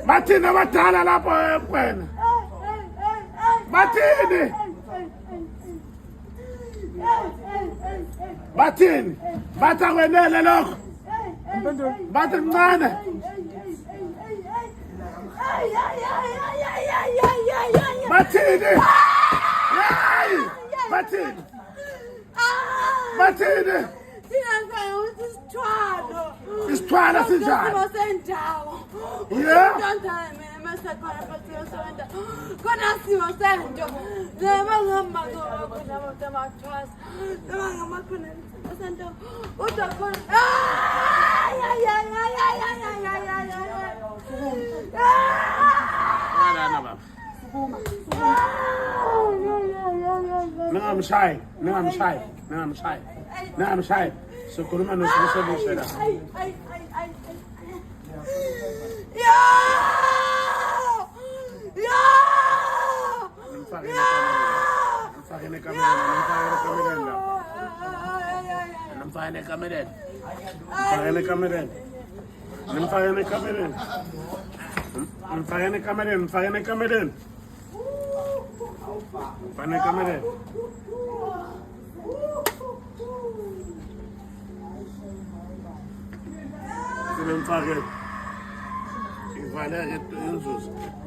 Bathini abadala lapho wena? Bathini? Bathini? Bathi akwenele lokho? Bathi kuncane? Bathini? Hayi! Bathini? Bathini? Isithwala sinjani? Yeah? Ningamshayi. Sikhuluma noSibusiso la. Mfakeni kamereni. Simemfake. Ivaleke inzuzo.